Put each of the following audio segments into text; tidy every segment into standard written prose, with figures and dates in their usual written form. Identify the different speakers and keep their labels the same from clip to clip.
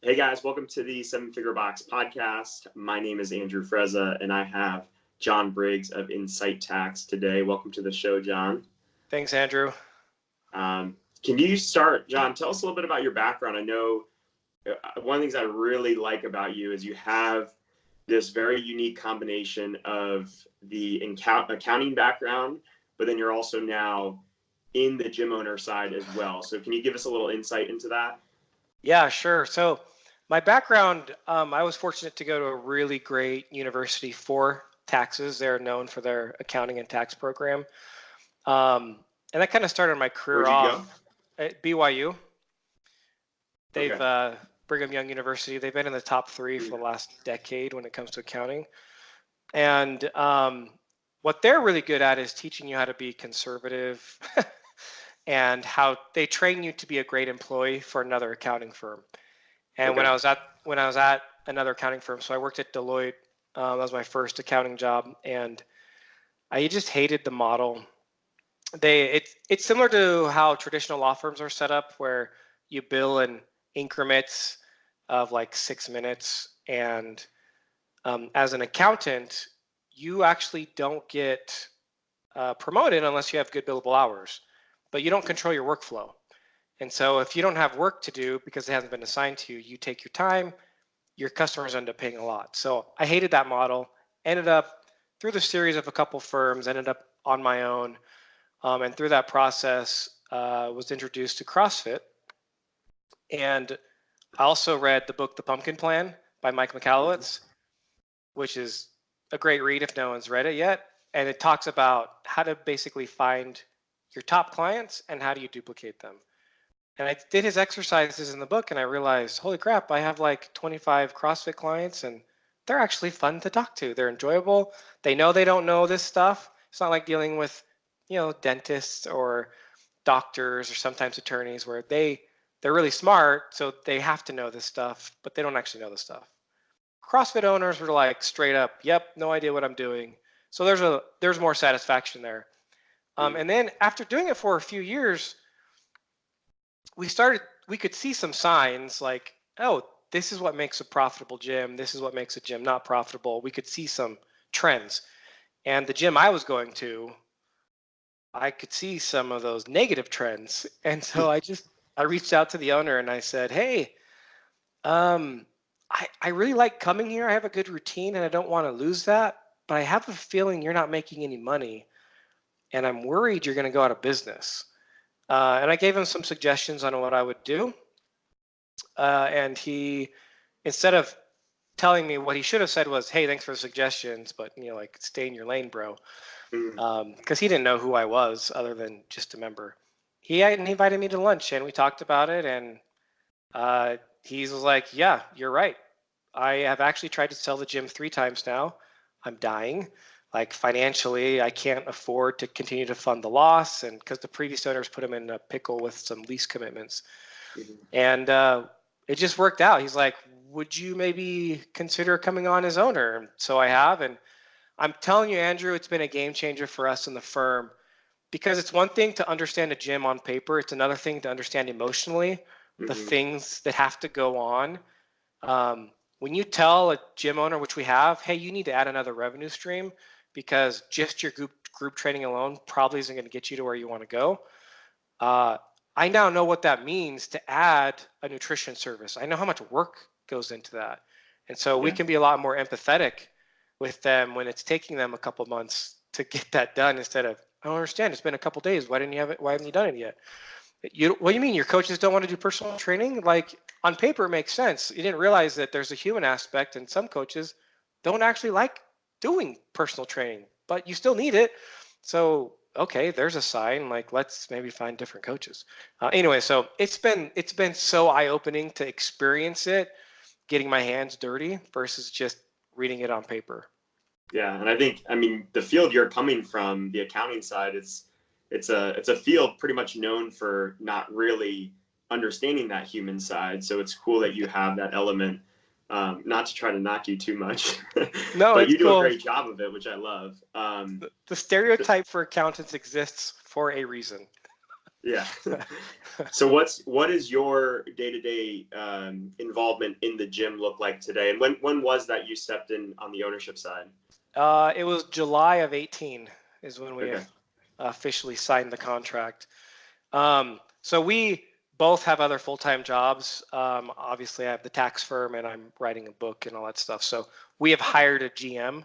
Speaker 1: Hey guys, welcome to the Seven Figure Box podcast. My name is Andrew Frezza, and I have John Briggs of Insight Tax today. Welcome to the show, John.
Speaker 2: Thanks, Andrew.
Speaker 1: Can you start, John? Tell us a little bit about your background. I know one of the things I really like about you is you have this very unique combination of the accounting background, but then you're also now in the gym owner side as well. So can you give us a little insight into that?
Speaker 2: Yeah, sure. So my background, I was fortunate to go to a really great university for taxes. They're known for their accounting and tax program. And that kind of started my career
Speaker 1: Where'd you go?
Speaker 2: off at BYU. They've
Speaker 1: Okay.
Speaker 2: Brigham Young University. They've been in the top three for the last decade when it comes to accounting. And what they're really good at is teaching you how to be conservative and how they train you to be a great employee for another accounting firm. And
Speaker 1: Okay.
Speaker 2: when I was at another accounting firm, so I worked at Deloitte. That was my first accounting job, and I just hated the model. It's similar to how traditional law firms are set up, where you bill in increments of like 6 minutes, and as an accountant, you actually don't get promoted unless you have good billable hours, but you don't control your workflow. And so if you don't have work to do because it hasn't been assigned to you, you take your time, your customers end up paying a lot. So I hated that model, ended up through the series of a couple firms, ended up on my own. And through that process, was introduced to CrossFit. And I also read the book, The Pumpkin Plan by Mike Michalowicz, which is a great read if no one's read it yet. And it talks about how to basically find your top clients and how do you duplicate them. And I did his exercises in the book and I realized, holy crap, I have like 25 CrossFit clients and they're actually fun to talk to. They're enjoyable. They know they don't know this stuff. It's not like dealing with, dentists or doctors or sometimes attorneys where they're really smart, so they have to know this stuff, but they don't actually know this stuff. CrossFit owners were like straight up, yep, no idea what I'm doing. So there's more satisfaction there. And then after doing it for a few years, we could see some signs like, oh, this is what makes a profitable gym. This is what makes a gym not profitable. We could see some trends. And the gym I was going to, I could see some of those negative trends. And so I reached out to the owner and I said, hey, um, I really like coming here. I have a good routine and I don't want to lose that, but I have a feeling you're not making any money and I'm worried you're going to go out of business. And I gave him some suggestions on what I would do. And he, instead of telling me, what he should have said was, hey, thanks for the suggestions, but like stay in your lane, bro. Because he didn't know who I was other than just a member. He invited me to lunch and we talked about it. And he was like, yeah, you're right. I have actually tried to sell the gym 3 times now. I'm dying. Like financially, I can't afford to continue to fund the loss, and because the previous owners put him in a pickle with some lease commitments, and it just worked out. He's like, "Would you maybe consider coming on as owner?" And so I have, and I'm telling you, Andrew, it's been a game changer for us in the firm because it's one thing to understand a gym on paper; it's another thing to understand emotionally the things that have to go on. When you tell a gym owner, which we have, hey, you need to add another revenue stream because just your group training alone probably isn't going to get you to where you want to go. I now know what that means to add a nutrition service. I know how much work goes into that. And so we can be a lot more empathetic with them when it's taking them a couple months to get that done instead of, I don't understand, it's been a couple days. Why didn't you have it? Why haven't you done it yet? What do you mean your coaches don't want to do personal training? Like on paper, it makes sense. You didn't realize that there's a human aspect, and some coaches don't actually like doing personal training, but you still need it. So okay, there's a sign. Like let's maybe find different coaches. Anyway, so it's been so eye-opening to experience it, getting my hands dirty versus just reading it on paper.
Speaker 1: Yeah, and I mean, the field you're coming from, the accounting side, it's a field pretty much known for not really understanding that human side. So it's cool that you have that element. Not to try to knock you too much,
Speaker 2: No,
Speaker 1: but
Speaker 2: it's
Speaker 1: you do a
Speaker 2: cool.
Speaker 1: great job of it, which I love.
Speaker 2: The stereotype for accountants exists for a reason.
Speaker 1: Yeah. So what is your day-to-day involvement in the gym look like today? And when was that you stepped in on the ownership side?
Speaker 2: It was July of 18 is when we
Speaker 1: Okay.
Speaker 2: officially signed the contract. So we both have other full-time jobs. Obviously, I have the tax firm and I'm writing a book and all that stuff. So we have hired a GM.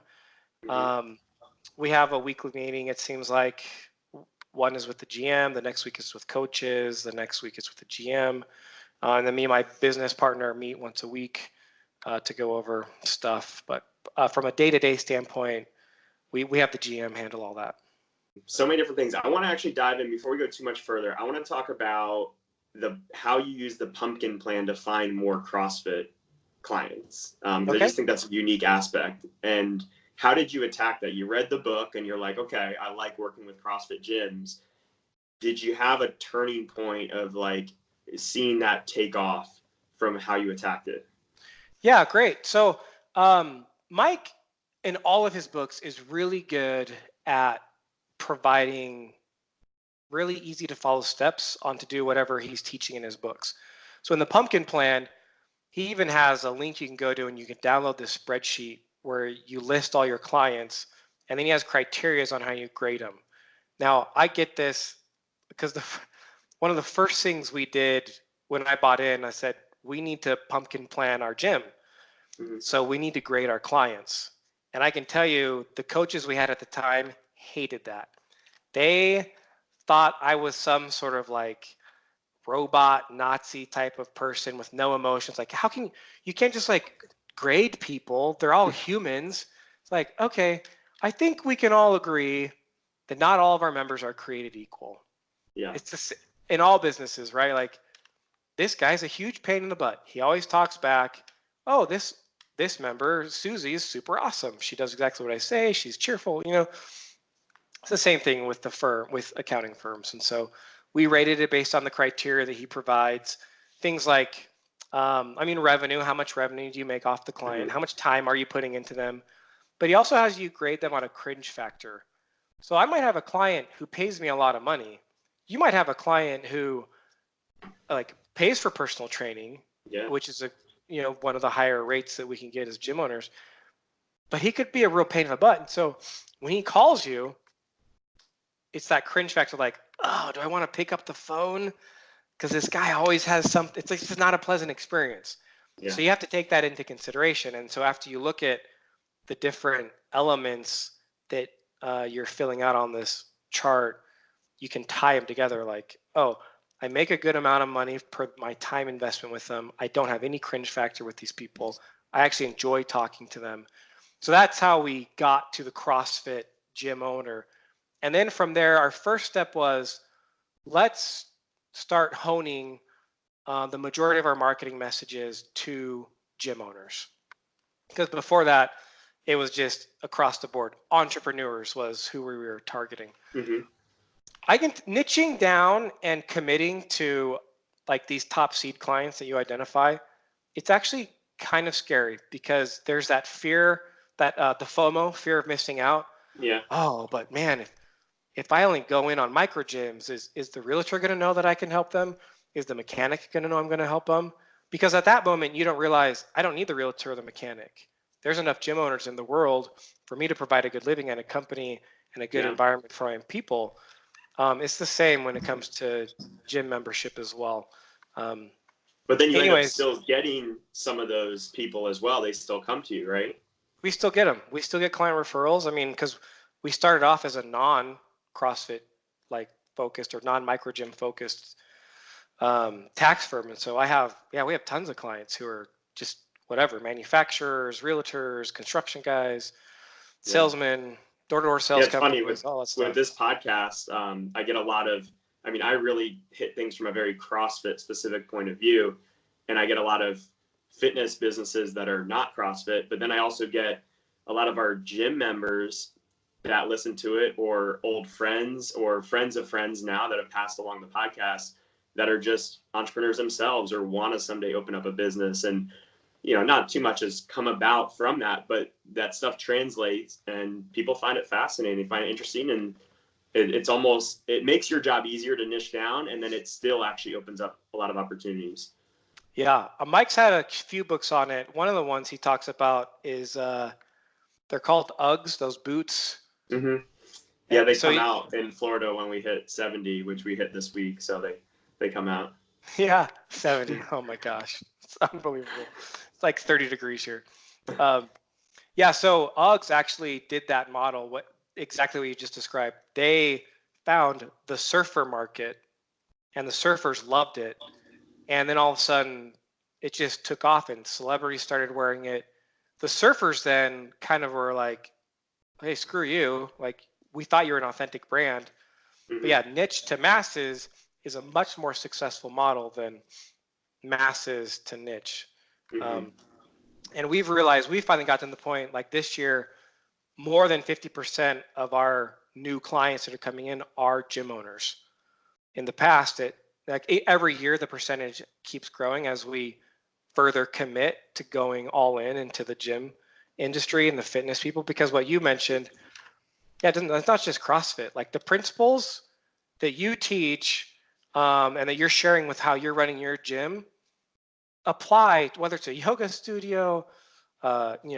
Speaker 1: Hmm.
Speaker 2: Um, we have a weekly meeting. It seems like one is with the GM, the next week is with coaches, the next week is with the GM, and then me and my business partner meet once a week to go over stuff. But from a day-to-day standpoint, we have the GM handle all that.
Speaker 1: So many different things. I want to actually dive in before we go too much further. I want to talk about how you use the pumpkin plan to find more CrossFit clients, because I
Speaker 2: Okay.
Speaker 1: just think that's a unique aspect. And how did you attack that? You read the book and you're like, okay, I like working with CrossFit gyms. Did you have a turning point of like seeing that take off from how you attacked it?
Speaker 2: Yeah, great. So Mike, in all of his books, is really good at providing really easy to follow steps on to do whatever he's teaching in his books. So in the pumpkin plan, he even has a link you can go to and you can download this spreadsheet where you list all your clients, and then he has criteria on how you grade them. Now, I get this because one of the first things we did when I bought in, I said, we need to pumpkin plan our gym.
Speaker 1: Mm-hmm.
Speaker 2: So we need to grade our clients. And I can tell you, the coaches we had at the time hated that. They thought I was some sort of like robot Nazi type of person with no emotions. Like, how can you can't just like grade people? They're all humans. It's like, okay, I think we can all agree that not all of our members are created equal.
Speaker 1: Yeah.
Speaker 2: It's just in all businesses, right? Like, this guy's a huge pain in the butt. He always talks back. Oh, this member, Susie, is super awesome. She does exactly what I say. She's cheerful. It's the same thing with the firm, with accounting firms. And so we rated it based on the criteria that he provides. Things like, revenue. How much revenue do you make off the client?
Speaker 1: Mm-hmm.
Speaker 2: How much time are you putting into them? But he also has you grade them on a cringe factor. So I might have a client who pays me a lot of money. You might have a client who like pays for personal training,
Speaker 1: Yeah.
Speaker 2: which is one of the higher rates that we can get as gym owners. But he could be a real pain in the butt. And so when he calls you, it's that cringe factor, like, oh, do I want to pick up the phone? Because this guy always has something. It's like it's not a pleasant experience.
Speaker 1: Yeah.
Speaker 2: So you have to take that into consideration. And so after you look at the different elements that you're filling out on this chart, you can tie them together. Like, oh, I make a good amount of money per my time investment with them. I don't have any cringe factor with these people. I actually enjoy talking to them. So that's how we got to the CrossFit gym owner. And then from there, our first step was let's start honing the majority of our marketing messages to gym owners. Because before that, it was just across the board. Entrepreneurs was who we were targeting.
Speaker 1: Mm-hmm.
Speaker 2: I can niching down and committing to like these top seed clients that you identify. It's actually kind of scary because there's that fear that the FOMO, fear of missing out.
Speaker 1: Yeah.
Speaker 2: Oh, but man, if I only go in on micro gyms, is the realtor going to know that I can help them? Is the mechanic going to know I'm going to help them? Because at that moment, you don't realize I don't need the realtor or the mechanic. There's enough gym owners in the world for me to provide a good living and a company and a good
Speaker 1: Yeah.
Speaker 2: environment for my people. It's the same when it comes to gym membership as well. Um,
Speaker 1: But then you end up
Speaker 2: anyways,
Speaker 1: still getting some of those people as well. They still come to you, right?
Speaker 2: we still get them. We still get client referrals. I mean, because we started off as a non-CrossFit like focused or non-micro gym focused tax firm, and so we have tons of clients who are just whatever manufacturers, realtors, construction guys,
Speaker 1: Yeah.
Speaker 2: salesmen, door-to-door
Speaker 1: Yeah,
Speaker 2: sales
Speaker 1: it's funny with
Speaker 2: companies, all that
Speaker 1: with
Speaker 2: stuff.
Speaker 1: this podcast. I get a lot of. I mean, I really hit things from a very CrossFit specific point of view, and I get a lot of fitness businesses that are not CrossFit. But then I also get a lot of our gym members that listen to it, or old friends, or friends of friends now that have passed along the podcast that are just entrepreneurs themselves or want to someday open up a business. And not too much has come about from that, but that stuff translates and people find it fascinating, they find it interesting, and it's almost, it makes your job easier to niche down, and then it still actually opens up a lot of opportunities.
Speaker 2: Yeah, Mike's had a few books on it. One of the ones he talks about is they're called Uggs, those boots.
Speaker 1: Mm-hmm. Yeah, they
Speaker 2: So
Speaker 1: come out in Florida when we hit 70, which we hit this week. So they come out.
Speaker 2: Yeah, 70. Oh my gosh, it's unbelievable. It's like 30 degrees here. Yeah, so Uggs actually did that model, exactly what you just described. They found the surfer market, and the surfers loved it. And then all of a sudden, it just took off, and celebrities started wearing it. The surfers then kind of were like, "Hey, screw you! Like, we thought you were an authentic brand." But yeah, niche to masses is a much more successful model than masses to niche.
Speaker 1: Mm-hmm.
Speaker 2: And we've realized we finally got to the point like this year, more than 50% of our new clients that are coming in are gym owners. In the past, every year the percentage keeps growing as we further commit to going all in into the gym industry and the fitness people. Because what you mentioned, yeah, it's not just CrossFit. Like the principles that you teach and that you're sharing with how you're running your gym apply, whether it's a yoga studio,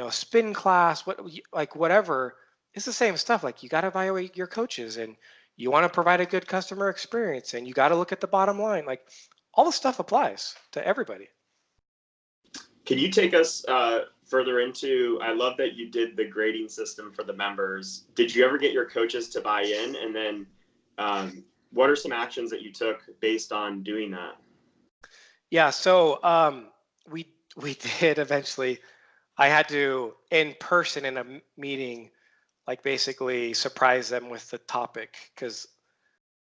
Speaker 2: spin class, whatever. It's the same stuff. Like you got to evaluate your coaches, and you want to provide a good customer experience, and you got to look at the bottom line. Like all the stuff applies to everybody.
Speaker 1: Can you take us further into, I love that you did the grading system for the members. Did you ever get your coaches to buy in? And then what are some actions that you took based on doing that?
Speaker 2: Yeah, so we did eventually. I had to, in person in a meeting, like basically surprise them with the topic because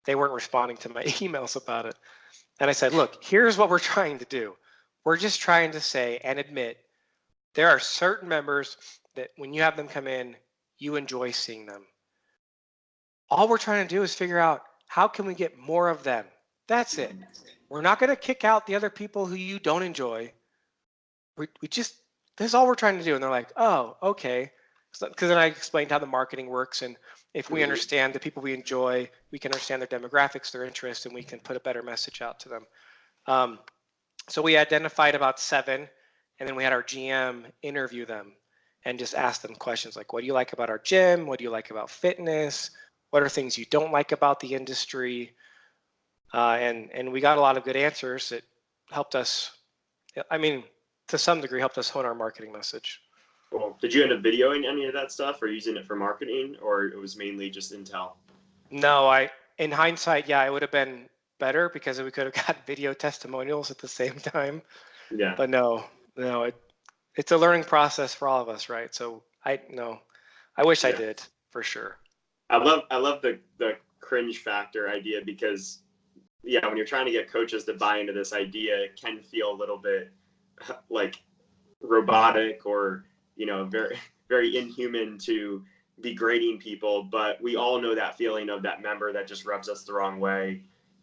Speaker 2: they weren't responding to my emails about it. And I said, look, here's what we're trying to do. We're just trying to say and admit there are certain members that when you have them come in, you enjoy seeing them. All we're trying to do is figure out how can we get more of them. That's it. We're not going to kick out the other people who you don't enjoy. We just, this is all we're trying to do. And they're like, oh, okay. Because then I explained how the marketing works. And if we understand the people we enjoy, we can understand their demographics, their interests, and we can put a better message out to them. So we identified about 7, and then we had our GM interview them and just ask them questions like, what do you like about our gym? What do you like about fitness? What are things you don't like about the industry? And we got a lot of good answers. It helped us, I mean, to some degree, helped us hone our marketing message.
Speaker 1: Cool. Did you end up videoing any of that stuff or using it for marketing, or it was mainly just intel?
Speaker 2: No, in hindsight, yeah, it would have been better because we could have got video testimonials at the same time.
Speaker 1: Yeah.
Speaker 2: But no, it's a learning process for all of us, right? So I wish I did for sure.
Speaker 1: I love the cringe factor idea because when you're trying to get coaches to buy into this idea, it can feel a little bit like robotic or very very inhuman to be grading people, but we all know that feeling of that member that just rubs us the wrong way.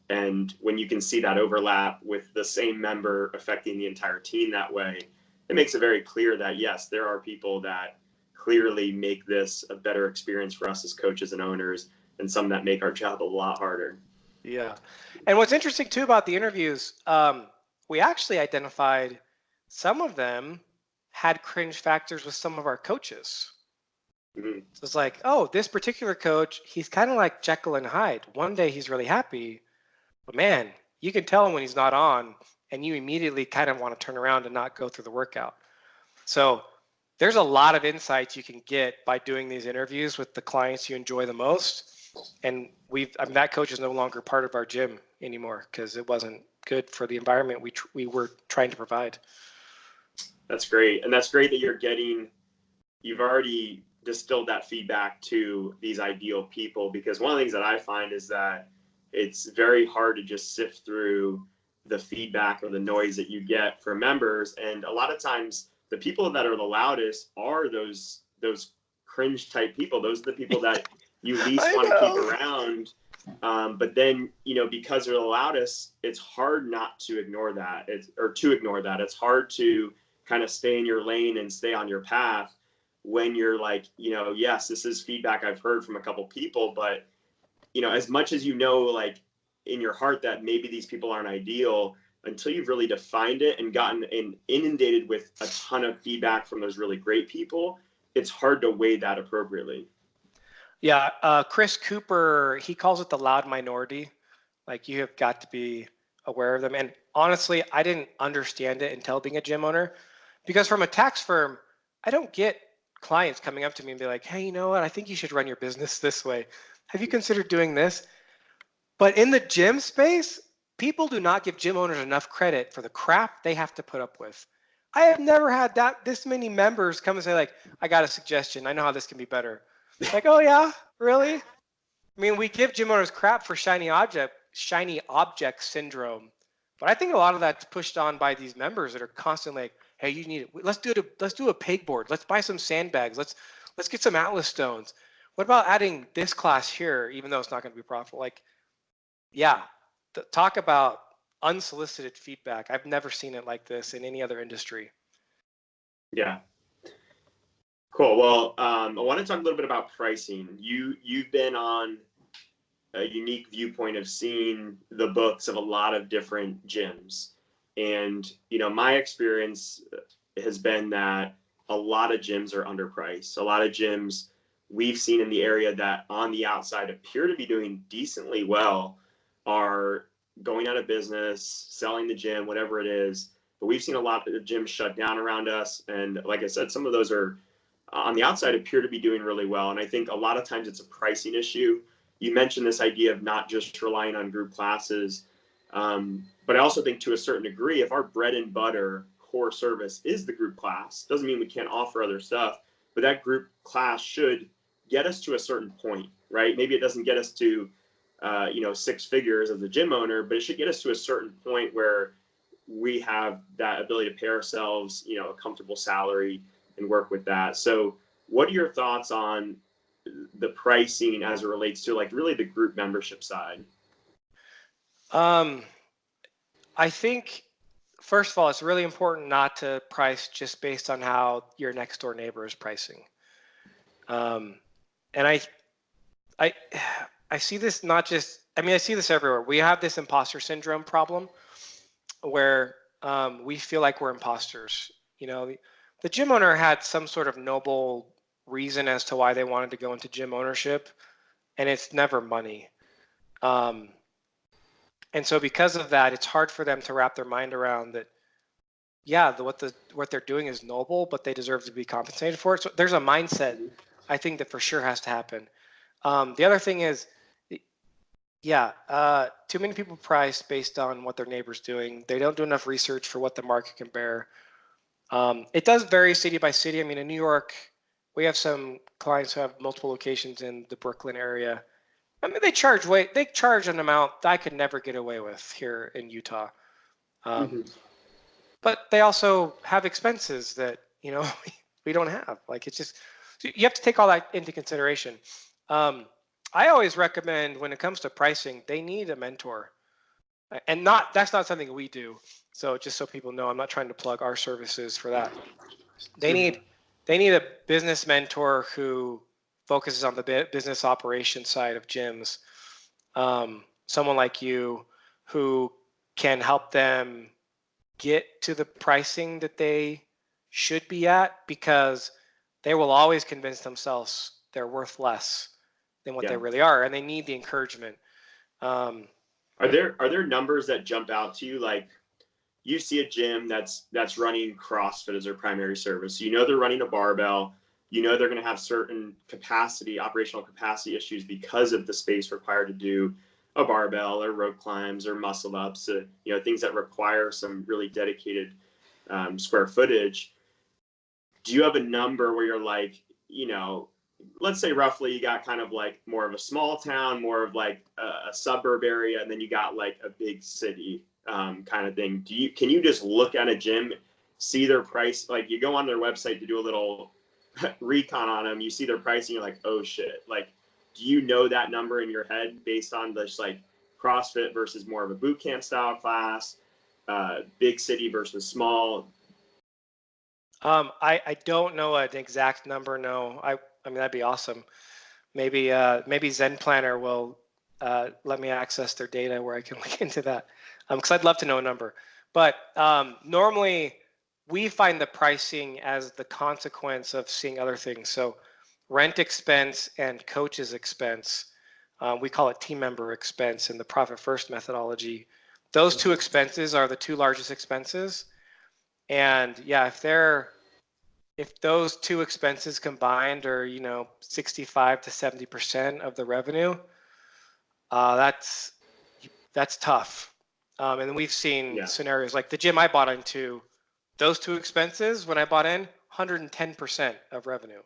Speaker 1: And when you can see that overlap with the same member affecting the entire team that way, it makes it very clear that yes, there are people that clearly make this a better experience for us as coaches and owners, and some that make our job a lot harder.
Speaker 2: Yeah. And what's interesting too about the interviews, we actually identified some of them had cringe factors with some of our coaches.
Speaker 1: Mm-hmm.
Speaker 2: So it's like, oh, this particular coach, he's kind of like Jekyll and Hyde. One day he's really happy, but man, you can tell him when he's not on, and you immediately kind of want to turn around and not go through the workout. So there's a lot of insights you can get by doing these interviews with the clients you enjoy the most. And that coach is no longer part of our gym anymore because it wasn't good for the environment we were trying to provide.
Speaker 1: That's great. And that's great that you've already distilled that feedback to these ideal people, because one of the things that I find is that it's very hard to just sift through the feedback or the noise that you get from members. And a lot of times the people that are the loudest are those cringe type people. Those are the people that you least want to keep around. But then, because they're the loudest, it's hard not to ignore that. It's hard to kind of stay in your lane and stay on your path when you're like, yes, this is feedback I've heard from a couple people, but as much as like in your heart that maybe these people aren't ideal, until you've really defined it and gotten inundated with a ton of feedback from those really great people, it's hard to weigh that appropriately.
Speaker 2: Yeah, Chris Cooper, he calls it the loud minority. Like, you have got to be aware of them. And honestly, I didn't understand it until being a gym owner, because from a tax firm, I don't get clients coming up to me and be like, hey, you know what? I think you should run your business this way. Have you considered doing this? But in the gym space, people do not give gym owners enough credit for the crap they have to put up with. I have never had this many members come and say, like, I got a suggestion. I know how this can be better. Like, oh yeah, really? I mean, we give gym owners crap for shiny object syndrome, but I think a lot of that's pushed on by these members that are constantly like, hey, you need it. Let's do a pegboard. Let's buy some sandbags. Let's get some Atlas stones. What about adding this class here, even though it's not going to be profitable? Like, yeah, talk about unsolicited feedback. I've never seen it like this in any other industry.
Speaker 1: Yeah. Cool. Well, I want to talk a little bit about pricing. You've been on a unique viewpoint of seeing the books of a lot of different gyms. And, my experience has been that a lot of gyms are underpriced. A lot of gyms we've seen in the area that on the outside appear to be doing decently well are going out of business, selling the gym, whatever it is. But we've seen a lot of gyms shut down around us. And like I said, some of those are on the outside appear to be doing really well. And I think a lot of times it's a pricing issue. You mentioned this idea of not just relying on group classes. But I also think to a certain degree, if our bread and butter core service is the group class, doesn't mean we can't offer other stuff, but that group class should get us to a certain point, right? Maybe it doesn't get us to, six figures as a gym owner, but it should get us to a certain point where we have that ability to pay ourselves, a comfortable salary and work with that. So what are your thoughts on the pricing as it relates to like really the group membership side?
Speaker 2: I think, first of all, it's really important not to price just based on how your next door neighbor is pricing. And I see this not just, I see this everywhere. We have this imposter syndrome problem where we feel like we're imposters. The gym owner had some sort of noble reason as to why they wanted to go into gym ownership, and it's never money. And so because of that, it's hard for them to wrap their mind around that. Yeah, what they're doing is noble, but they deserve to be compensated for it. So there's a mindset, I think, that for sure has to happen. The other thing is, too many people price based on what their neighbor's doing. They don't do enough research for what the market can bear. It does vary city by city. In New York, we have some clients who have multiple locations in the Brooklyn area. They charge an amount that I could never get away with here in Utah. But they also have expenses that, we don't have. It's just, you have to take all that into consideration. I always recommend when it comes to pricing, they need a mentor. And that's not something we do. So just so people know, I'm not trying to plug our services for that. They need a business mentor who focuses on the business operation side of gyms. Someone like you who can help them get to the pricing that they should be at, because they will always convince themselves they're worth less than what they really are, and they need the encouragement.
Speaker 1: Are there numbers that jump out to you? Like, you see a gym that's running CrossFit as their primary service. They're running a barbell. They're going to have certain operational capacity issues because of the space required to do a barbell or rope climbs or muscle ups, things that require some really dedicated square footage. Do you have a number where you're like, let's say roughly you got kind of like more of a small town, more of like a suburb area, and then you got like a big city kind of thing. Can you just look at a gym, see their price? Like, you go on their website to do a little recon on them, you see their pricing, you're like, oh shit. Like, do you know that number in your head based on this like CrossFit versus more of a boot camp style class, big city versus small?
Speaker 2: I don't know an exact number. No, that'd be awesome. Maybe Zen Planner will let me access their data where I can look into that, because I'd love to know a number. But normally we find the pricing as the consequence of seeing other things. So rent expense and coaches expense, we call it team member expense in the profit first methodology. Those two expenses are the two largest expenses. And yeah, if those two expenses combined are, 65 to 70% of the revenue, that's tough. And then we've seen scenarios like the gym I bought into, those two expenses when I bought in, 110% of revenue.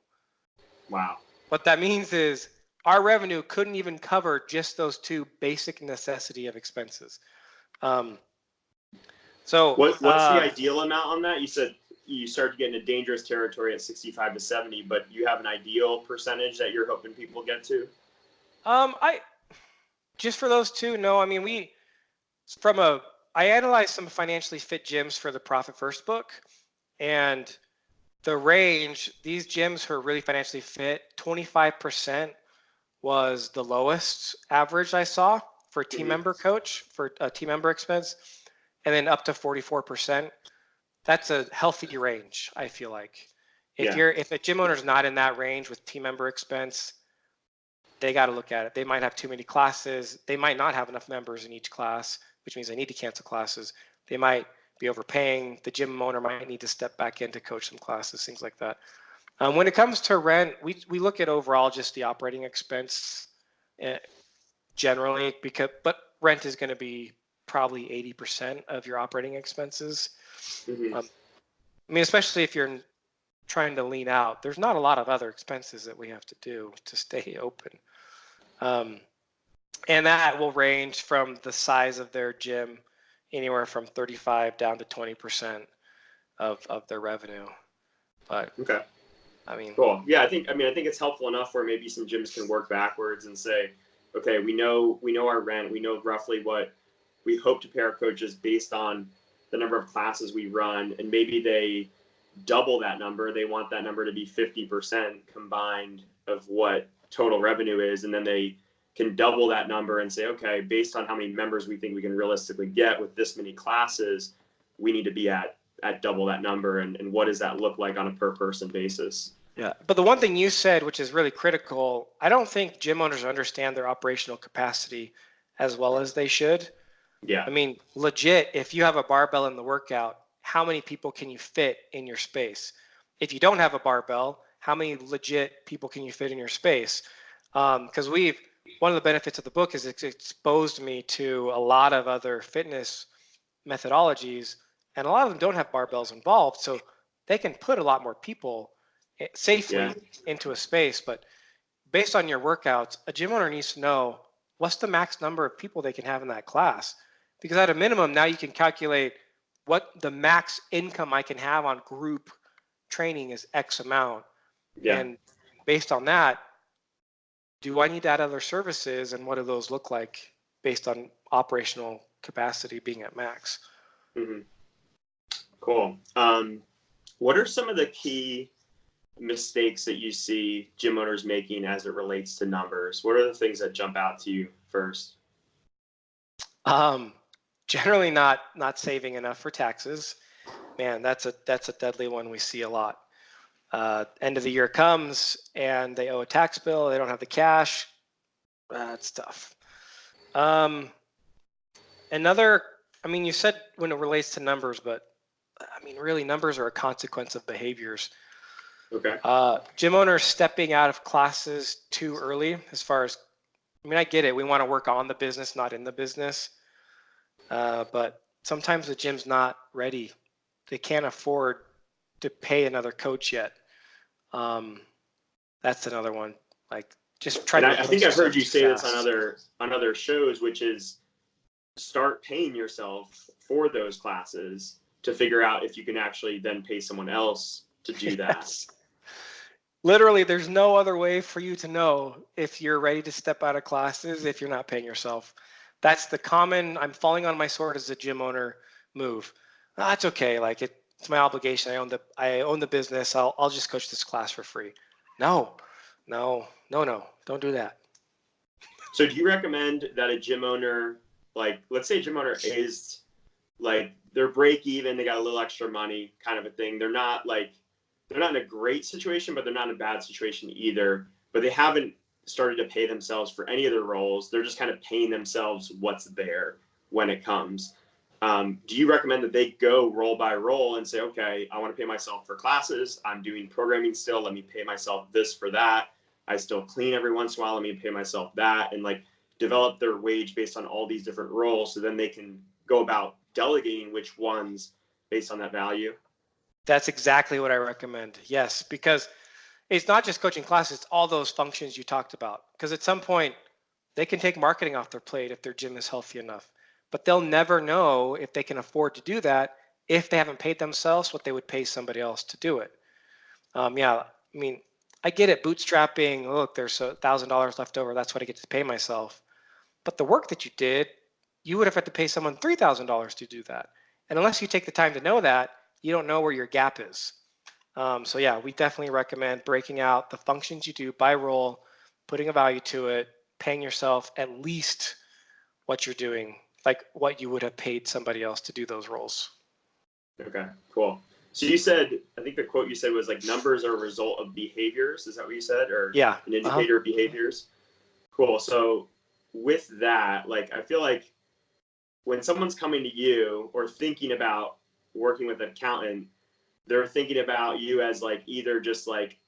Speaker 1: Wow.
Speaker 2: What that means is our revenue couldn't even cover just those two basic necessity of expenses. So
Speaker 1: what's the ideal amount on that? You said you started getting into dangerous territory at 65 to 70, but you have an ideal percentage that you're hoping people get to?
Speaker 2: I just for those two, no. I mean, I analyzed some financially fit gyms for the Profit First book, and the range, these gyms who are really financially fit, 25% was the lowest average I saw for a team member coach, for a team member expense, and then up to 44%. That's a healthy range, I feel like. If a gym owner's not in that range with team member expense, they got to look at it. They might have too many classes. They might not have enough members in each class, which means they need to cancel classes. They might be overpaying. The gym owner might need to step back in to coach some classes, things like that. When it comes to rent, we look at overall just the operating expense generally, but rent is going to be probably 80% of your operating expenses. I mean, especially if you're trying to lean out, there's not a lot of other expenses that we have to do to stay open. And that will range from the size of their gym, anywhere from 35 down to 20% of their revenue. But
Speaker 1: okay,
Speaker 2: I mean,
Speaker 1: cool. Yeah, I think it's helpful enough where maybe some gyms can work backwards and say, okay, we know our rent, we know roughly what we hope to pay our coaches based on the number of classes we run, and maybe they double that number. They want that number to be 50% combined of what total revenue is, and then they can double that number and say, okay, based on how many members we think we can realistically get with this many classes, we need to be at double that number, and what does that look like on a per person basis?
Speaker 2: Yeah, but the one thing you said, which is really critical, I don't think gym owners understand their operational capacity as well as they should.
Speaker 1: Yeah.
Speaker 2: I mean, legit, if you have a barbell in the workout, how many people can you fit in your space? If you don't have a barbell, how many legit people can you fit in your space? Because one of the benefits of the book is it's exposed me to a lot of other fitness methodologies, and a lot of them don't have barbells involved, so they can put a lot more people safely into a space. But based on your workouts, a gym owner needs to know what's the max number of people they can have in that class, because at a minimum now you can calculate what the max income I can have on group training is X amount. And based on that, do I need to add other services, and what do those look like based on operational capacity being at max?
Speaker 1: Cool. What are some of the key mistakes that you see gym owners making as it relates to numbers? What are the things that jump out to you first?
Speaker 2: Generally not saving enough for taxes. Man, that's a deadly one we see a lot. End of the year comes and they owe a tax bill. They don't have the cash. That's tough. Another, I mean, you said when it relates to numbers, but I mean, really, numbers are a consequence of behaviors.
Speaker 1: Okay.
Speaker 2: Gym owners stepping out of classes too early, as far as, I mean, I get it. We want to work on the business, not in the business. But sometimes the gym's not ready. They can't afford to pay another coach yet. That's another one. Like, just try to.
Speaker 1: I think I've heard you say this on other shows, which is start paying yourself for those classes to figure out if you can actually then pay someone else to do that.
Speaker 2: Literally, there's no other way for you to know if you're ready to step out of classes if you're not paying yourself. That's the common, I'm falling on my sword as a gym owner move. That's okay. Like, it's my obligation. I own the business. I'll just coach this class for free. No, don't do that.
Speaker 1: So do you recommend that a gym owner, like, let's say a gym owner is like, they're break even, they got a little extra money kind of a thing. They're not in a great situation, but they're not in a bad situation either. But they haven't started to pay themselves for any of their roles. They're just kind of paying themselves what's there when it comes. Do you recommend that they go role by role and say, okay, I want to pay myself for classes. I'm doing programming still. Let me pay myself this for that. I still clean every once in a while. Let me pay myself that. And like develop their wage based on all these different roles. So then they can go about delegating which ones based on that value.
Speaker 2: That's exactly what I recommend. Yes, because it's not just coaching classes, it's all those functions you talked about. Because at some point, they can take marketing off their plate if their gym is healthy enough. But they'll never know if they can afford to do that if they haven't paid themselves what they would pay somebody else to do it. Yeah, I mean, I get it, bootstrapping. Look, there's $1,000 left over. That's what I get to pay myself. But the work that you did, you would have had to pay someone $3,000 to do that. And unless you take the time to know that, you don't know where your gap is. So yeah, we definitely recommend breaking out the functions you do by role, putting a value to it, paying yourself at least what you're doing, like what you would have paid somebody else to do those roles.
Speaker 1: Okay, cool. So you said, I think the quote you said was like, numbers are a result of behaviors. Is that what you said? Or
Speaker 2: Yeah.
Speaker 1: an indicator of behaviors? Cool. So with that, like, I feel like when someone's coming to you or thinking about working with an accountant, they're thinking about you as like either just like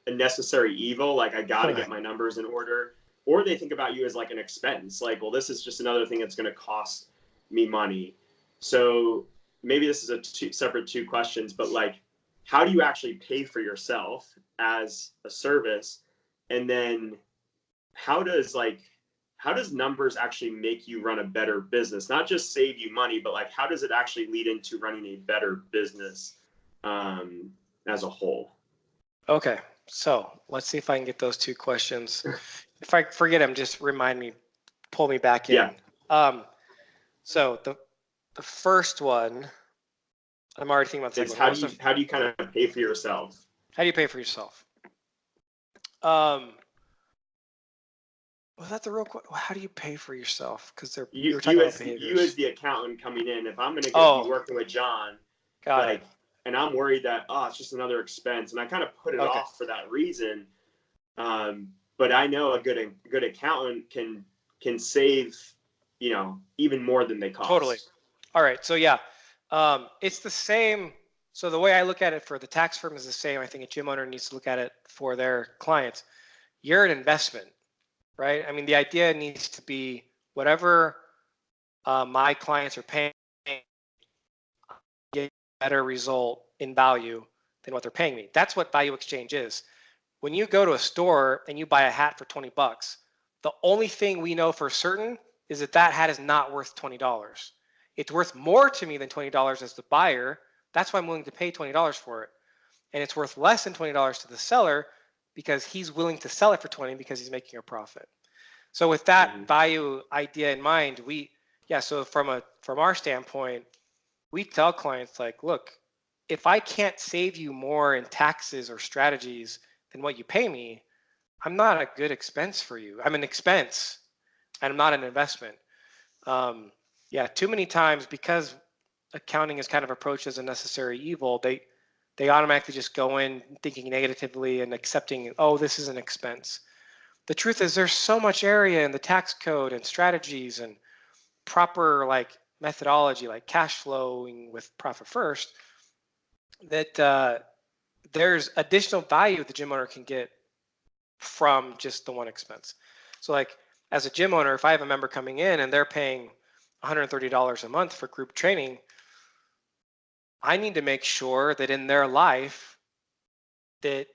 Speaker 1: a necessary evil, like I got to get my numbers in order, or they think about you as like an expense, like, well, this is just another thing that's going to cost me money. So maybe this is a separate two questions, but like, how do you actually pay for yourself as a service? And then how does numbers actually make you run a better business? Not just save you money, but like, how does it actually lead into running a better business as a whole?
Speaker 2: Okay, so let's see if I can get those two questions. If I forget them, just remind me, pull me back in.
Speaker 1: Yeah.
Speaker 2: So the first one, I'm already thinking about the second one.
Speaker 1: How do you kind of pay for yourself?
Speaker 2: How do you pay for yourself? Was that the real question? How do you pay for yourself? Because you were talking about behaviors.
Speaker 1: You as the accountant coming in, if I'm going to be working with John,
Speaker 2: Got it.
Speaker 1: And I'm worried that, it's just another expense, and I kind of put it off for that reason. But I know a good accountant can save, even more than they cost.
Speaker 2: Totally. All right. So yeah, it's the same. So the way I look at it for the tax firm is the same. I think a gym owner needs to look at it for their clients. You're an investment, right? I mean, the idea needs to be whatever my clients are paying, get a better result in value than what they're paying me. That's what value exchange is. When you go to a store and you buy a hat for $20, the only thing we know for certain is that hat is not worth $20. It's worth more to me than $20 as the buyer. That's why I'm willing to pay $20 for it. And it's worth less than $20 to the seller because he's willing to sell it for $20 because he's making a profit. So with that value idea in mind, so from our standpoint, we tell clients like, look, if I can't save you more in taxes or strategies than what you pay me, I'm not a good expense for you. I'm an expense and I'm not an investment. Too many times, because accounting is kind of approached as a necessary evil, they automatically just go in thinking negatively and accepting, oh, this is an expense. The truth is there's so much area in the tax code and strategies and proper like methodology, like cash flowing with profit first, that there's additional value the gym owner can get from just the one expense. So like as a gym owner, if I have a member coming in and they're paying $130 a month for group training, I need to make sure that in their life that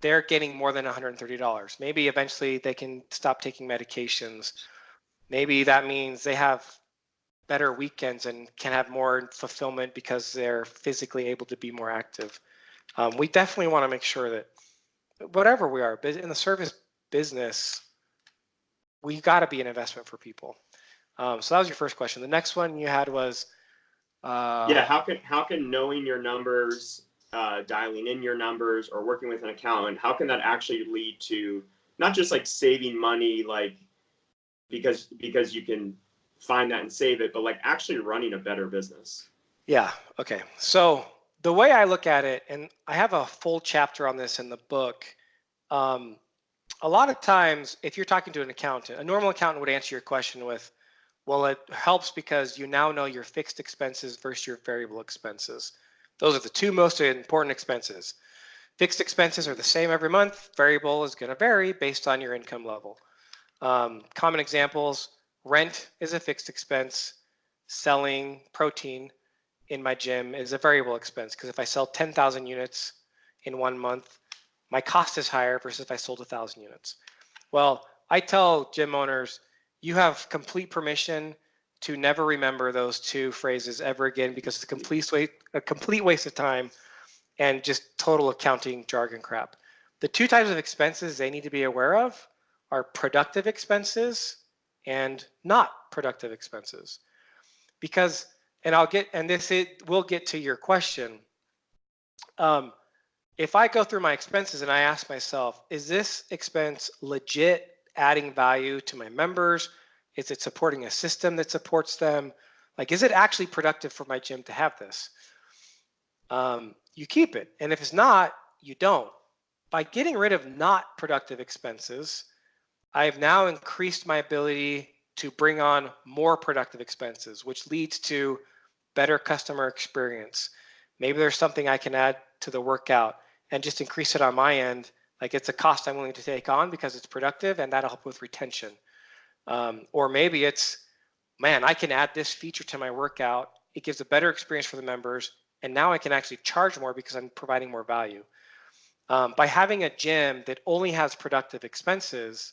Speaker 2: they're getting more than $130. Maybe eventually they can stop taking medications. Maybe that means they have better weekends and can have more fulfillment because they're physically able to be more active. We definitely want to make sure that whatever we are in the service business, we got to be an investment for people. So that was your first question. The next one you had was,
Speaker 1: how can knowing your numbers, dialing in your numbers, or working with an accountant, how can that actually lead to not just like saving money, like because you can find that and save it, but like actually running a better business.
Speaker 2: Yeah. Okay. So the way I look at it, and I have a full chapter on this in the book. Um, a lot of times, if you're talking to an accountant, a normal accountant would answer your question with, well, it helps because you now know your fixed expenses versus your variable expenses. Those are the two most important expenses. Fixed expenses are the same every month. Variable is going to vary based on your income level. Common examples, rent is a fixed expense. Selling protein in my gym is a variable expense because if I sell 10,000 units in 1 month, my cost is higher versus if I sold 1,000 units. Well, I tell gym owners, you have complete permission to never remember those two phrases ever again because it's a complete waste of time and just total accounting jargon crap. The two types of expenses they need to be aware of are productive expenses and not productive expenses. Because, and we'll get to your question. If I go through my expenses and I ask myself, is this expense legit adding value to my members? Is it supporting a system that supports them? Like, is it actually productive for my gym to have this? You keep it. And if it's not, you don't. By getting rid of not productive expenses, I've now increased my ability to bring on more productive expenses, which leads to better customer experience. Maybe there's something I can add to the workout and just increase it on my end. Like it's a cost I'm willing to take on because it's productive and that'll help with retention. Or maybe it's, man, I can add this feature to my workout. It gives a better experience for the members. And now I can actually charge more because I'm providing more value. By having a gym that only has productive expenses,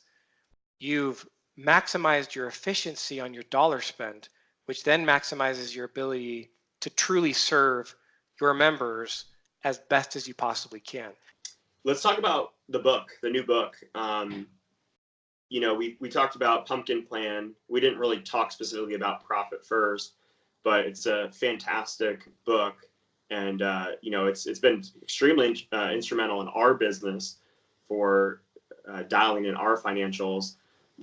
Speaker 2: you've maximized your efficiency on your dollar spend, which then maximizes your ability to truly serve your members as best as you possibly can.
Speaker 1: Let's talk about the book, the new book. We talked about Pumpkin Plan. We didn't really talk specifically about Profit First, but it's a fantastic book. And, it's been extremely instrumental in our business for dialing in our financials.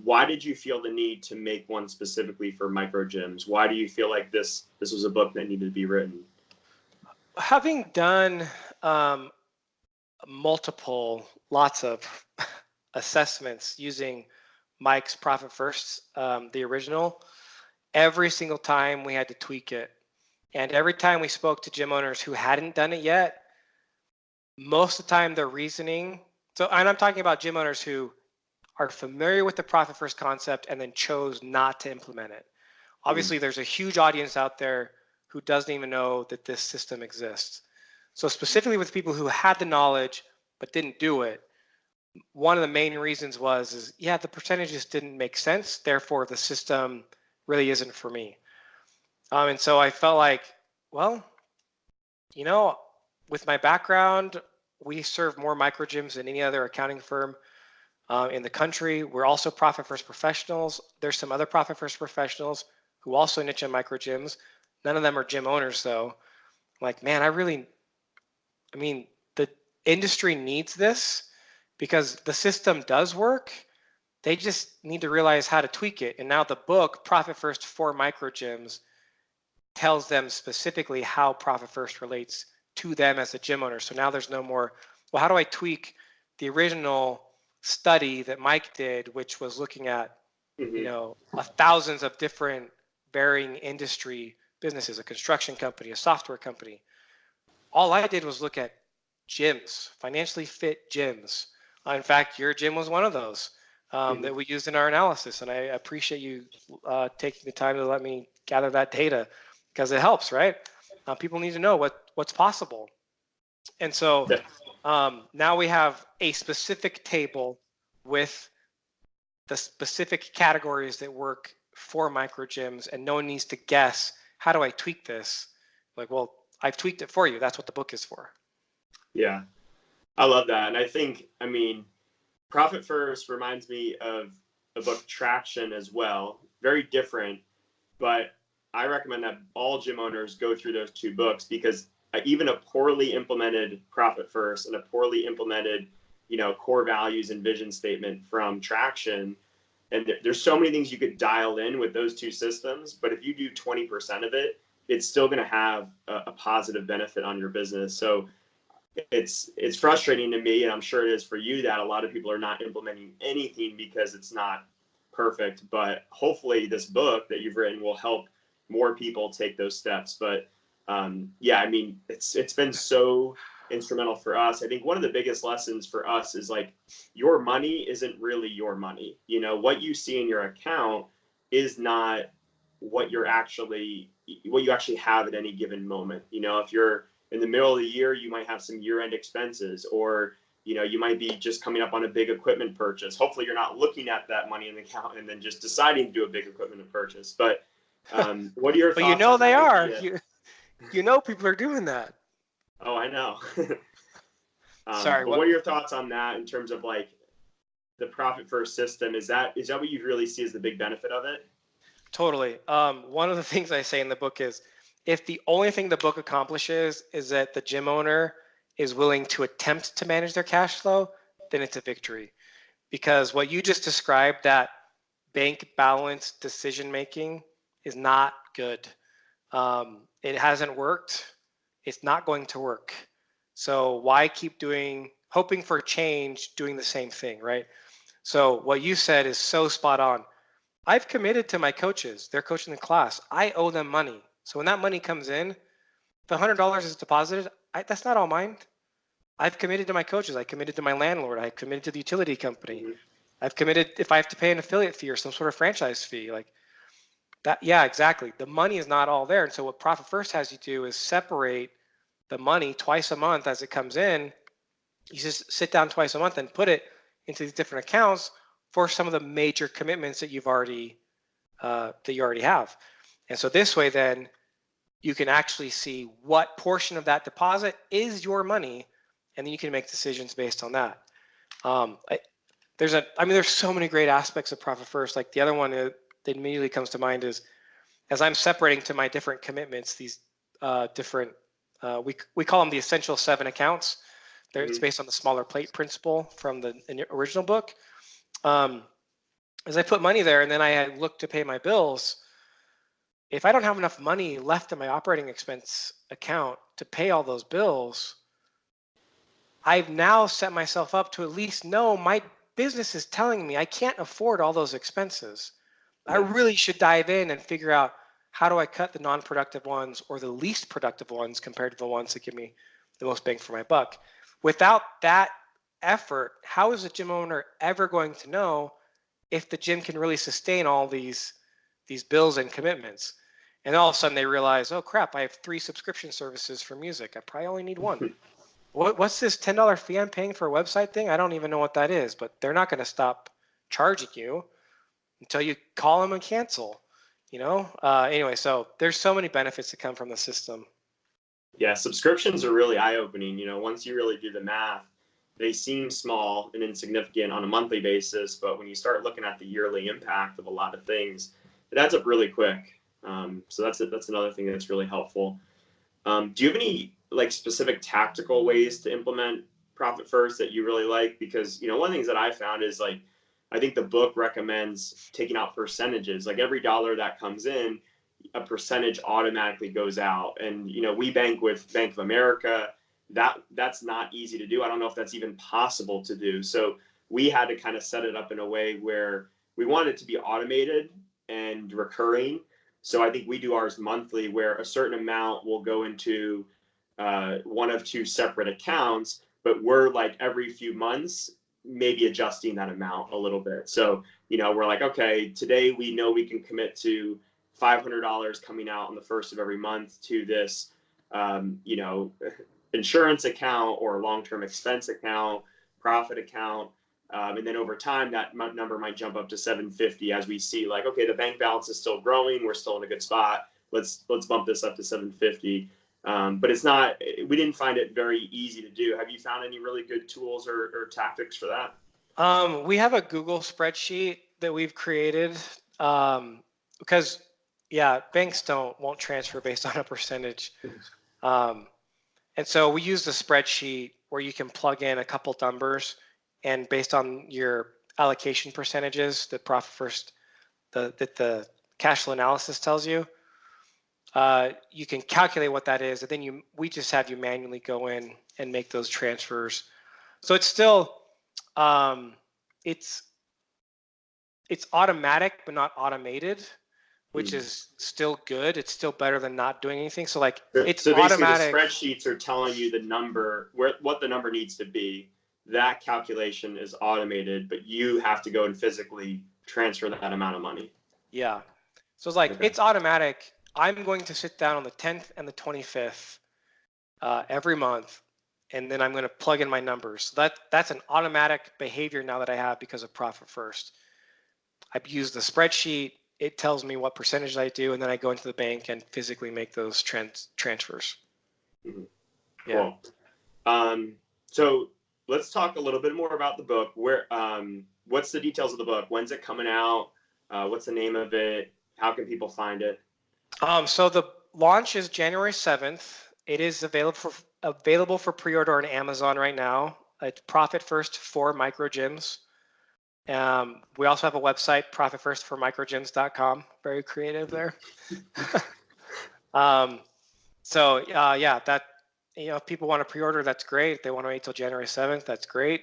Speaker 1: Why did you feel the need to make one specifically for micro gyms? Why do you feel like this was a book that needed to be written?
Speaker 2: Having done lots of assessments using Mike's Profit First, the original, every single time we had to tweak it. And every time we spoke to gym owners who hadn't done it yet, most of the time their reasoning, and I'm talking about gym owners who are familiar with the Profit First concept and then chose not to implement it. Obviously, there's a huge audience out there who doesn't even know that this system exists. So specifically with people who had the knowledge but didn't do it, one of the main reasons was, the percentages didn't make sense. Therefore, the system really isn't for me. And so I felt like, well, with my background, we serve more micro gyms than any other accounting firm in the country. We're also Profit First professionals. There's some other Profit First professionals who also niche in micro gyms. None of them are gym owners, though. Like, man, the industry needs this because the system does work. They just need to realize how to tweak it. And now the book, Profit First for Micro Gyms, tells them specifically how Profit First relates to them as a gym owner. So now there's no more, well, how do I tweak the original study that Mike did, which was looking at, thousands of different varying industry businesses, a construction company, a software company. All I did was look at gyms, financially fit gyms. In fact, your gym was one of those that we used in our analysis. And I appreciate you taking the time to let me gather that data because it helps, right? People need to know what's possible. And so now we have a specific table with the specific categories that work for micro gyms, and no one needs to guess, how do I tweak this? Like, well, I've tweaked it for you. That's what the book is for.
Speaker 1: Yeah, I love that. And I think, Profit First reminds me of the book Traction as well. Very different, but I recommend that all gym owners go through those two books because even a poorly implemented Profit First and a poorly implemented, core values and vision statement from Traction And there's so many things you could dial in with those two systems, but if you do 20% of it, it's still going to have a positive benefit on your business. So it's frustrating to me, and I'm sure it is for you, that a lot of people are not implementing anything because it's not perfect. But hopefully this book that you've written will help more people take those steps. But yeah, I mean, it's been so instrumental for us. I think one of the biggest lessons for us is like, your money isn't really your money. You know, what you see in your account is not what you actually have at any given moment. You know, if you're in the middle of the year, you might have some year-end expenses, or you know, you might be just coming up on a big equipment purchase. Hopefully you're not looking at that money in the account and then just deciding to do a big equipment purchase. But what are your
Speaker 2: But
Speaker 1: thoughts
Speaker 2: you know
Speaker 1: on
Speaker 2: they
Speaker 1: that
Speaker 2: are.
Speaker 1: idea?
Speaker 2: You know people are doing that.
Speaker 1: Oh, I know.
Speaker 2: Sorry,
Speaker 1: But what are your thoughts on that in terms of like the profit first system? Is that what you really see as the big benefit of it?
Speaker 2: Totally. One of the things I say in the book is, if the only thing the book accomplishes is that the gym owner is willing to attempt to manage their cash flow, then it's a victory. Because what you just described, that bank balance decision making, is not good. It hasn't worked. It's not going to work. So why keep hoping for change, doing the same thing, right? So what you said is so spot on. I've committed to my coaches. They're coaching the class. I owe them money. So when that money comes in, the $100 is deposited. That's not all mine. I've committed to my coaches. I committed to my landlord. I committed to the utility company.
Speaker 1: Mm-hmm.
Speaker 2: I've committed if I have to pay an affiliate fee or some sort of franchise fee, like that. Yeah, exactly. The money is not all there. And so what Profit First has you do is separate the money twice a month as it comes in. You just sit down twice a month and put it into these different accounts for some of the major commitments that you already have. And so this way, then you can actually see what portion of that deposit is your money, and then you can make decisions based on that. There's so many great aspects of Profit First. Like the other one that immediately comes to mind is, as I'm separating to my different commitments, these different, we call them the essential 7 accounts. It's based on the smaller plate principle from the original book. As I put money there and then I look to pay my bills, if I don't have enough money left in my operating expense account to pay all those bills, I've now set myself up to at least know my business is telling me I can't afford all those expenses. I really should dive in and figure out, how do I cut the non-productive ones or the least productive ones compared to the ones that give me the most bang for my buck. Without that effort, how is a gym owner ever going to know if the gym can really sustain all these bills and commitments? And all of a sudden they realize, oh crap, I have 3 subscription services for music. I probably only need 1. What's this $10 fee I'm paying for a website thing? I don't even know what that is, but they're not going to stop charging you until you call them and cancel, anyway, so there's so many benefits that come from the system.
Speaker 1: Yeah, subscriptions are really eye-opening. You know, once you really do the math, they seem small and insignificant on a monthly basis, but when you start looking at the yearly impact of a lot of things, it adds up really quick. So that's another thing that's really helpful. Do you have any like specific tactical ways to implement Profit First that you really like? Because, you know, one of the things that I found is like, I think the book recommends taking out percentages. Like every dollar that comes in, a percentage automatically goes out. And, you know, we bank with Bank of America. That's not easy to do. I don't know if that's even possible to do. So we had to kind of set it up in a way where we want it to be automated and recurring. So I think we do ours monthly, where a certain amount will go into one of 2 separate accounts, but we're like every few months maybe adjusting that amount a little bit. So, you know, we're like, okay, today we know we can commit to $500 coming out on the first of every month to this, you know, insurance account or long-term expense account, profit account. And then over time, that number might jump up to 750 as we see like, okay, the bank balance is still growing. We're still in a good spot. Let's bump this up to 750. But we didn't find it very easy to do. Have you found any really good tools or tactics for that?
Speaker 2: We have a Google spreadsheet that we've created because, yeah, banks won't transfer based on a percentage. And so we use the spreadsheet where you can plug in a couple numbers, and based on your allocation percentages that profit first, that the cash flow analysis tells you. You can calculate what that is, and then we just have you manually go in and make those transfers. So it's still it's automatic but not automated, which is still good. It's still better than not doing anything. So like it's
Speaker 1: so basically
Speaker 2: automatic.
Speaker 1: the spreadsheets are telling you the number, what the number needs to be. That calculation is automated, but you have to go and physically transfer that amount of money.
Speaker 2: Yeah. So it's like it's automatic. I'm going to sit down on the 10th and the 25th every month, and then I'm going to plug in my numbers. So that's an automatic behavior now that I have because of Profit First. I use the spreadsheet. It tells me what percentage I do, and then I go into the bank and physically make those transfers.
Speaker 1: Mm-hmm.
Speaker 2: Yeah.
Speaker 1: Cool. So let's talk a little bit more about the book. What's the details of the book? When's it coming out? What's the name of it? How can people find it?
Speaker 2: So the launch is January 7th. It is available for pre-order on Amazon right now. It's Profit First for Microgyms. We also have a website, profitfirstformicrogyms.com. Very creative there. That if people want to pre-order, that's great. If they want to wait till January 7th, that's great.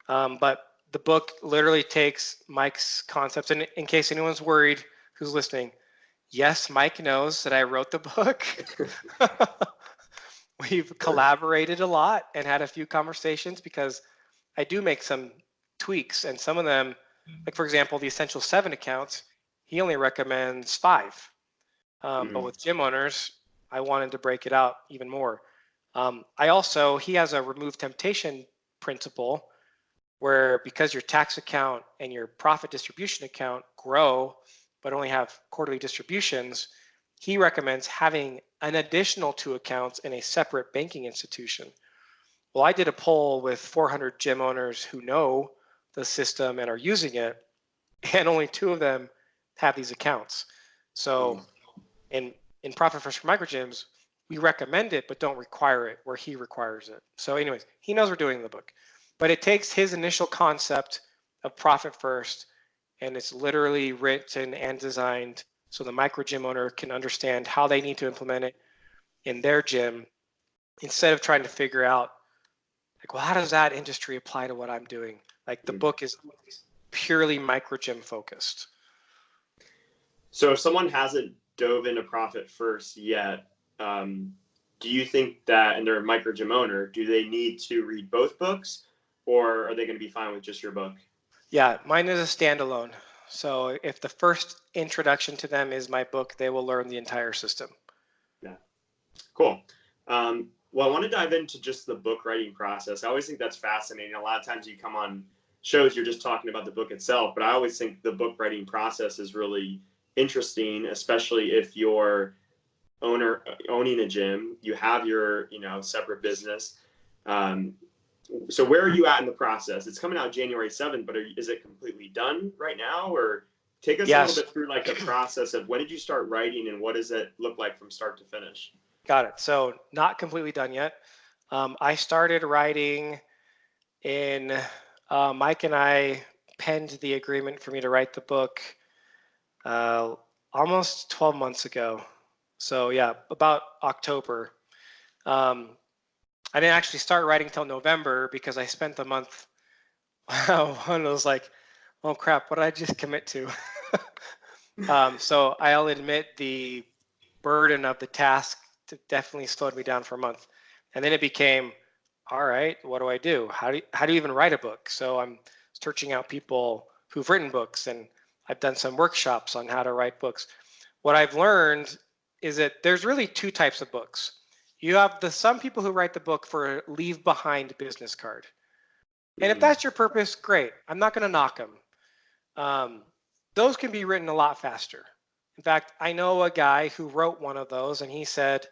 Speaker 2: But the book literally takes Mike's concepts, and in case anyone's worried who's listening, yes, Mike knows that I wrote the book. We've collaborated a lot and had a few conversations because I do make some tweaks, and some of them, like for example, the Essential 7 accounts, he only recommends 5. But with gym owners, I wanted to break it out even more. He has a remove temptation principle where because your tax account and your profit distribution account grow, but only have quarterly distributions, he recommends having an additional 2 accounts in a separate banking institution. Well, I did a poll with 400 gym owners who know the system and are using it, and only 2 of them have these accounts. So in Profit First for Microgyms, we recommend it but don't require it where he requires it. So anyways, he knows we're doing the book. But it takes his initial concept of Profit First, and it's literally written and designed so the micro gym owner can understand how they need to implement it in their gym instead of trying to figure out, like, well, how does that industry apply to what I'm doing? Like the book is purely micro gym focused.
Speaker 1: So if someone hasn't dove into Profit First yet, do you think that, and they're a micro gym owner, do they need to read both books, or are they going to be fine with just your book?
Speaker 2: Yeah, mine is a standalone. So if the first introduction to them is my book, they will learn the entire system.
Speaker 1: Yeah, cool. Well, I want to dive into just the book writing process. I always think that's fascinating. A lot of times you come on shows, you're just talking about the book itself, but I always think the book writing process is really interesting, especially if you're owning a gym, you have your separate business. So where are you at in the process? It's coming out January 7th, but is it completely done right now? Or take us a little bit through like the process of when did you start writing and what does it look like from start to finish?
Speaker 2: Got it. So not completely done yet. I started writing in, Mike and I penned the agreement for me to write the book almost 12 months ago. So yeah, about October. I didn't actually start writing till November because I spent the month when I was like, oh crap, what did I just commit to? So I'll admit the burden of the task definitely slowed me down for a month. And then it became, all right, what do I do? How do you even write a book? So I'm searching out people who've written books, and I've done some workshops on how to write books. What I've learned is that there's really 2 types of books. You have some people who write the book for a leave behind business card. And if that's your purpose, great. I'm not going to knock them. Those can be written a lot faster. In fact, I know a guy who wrote one of those, and he said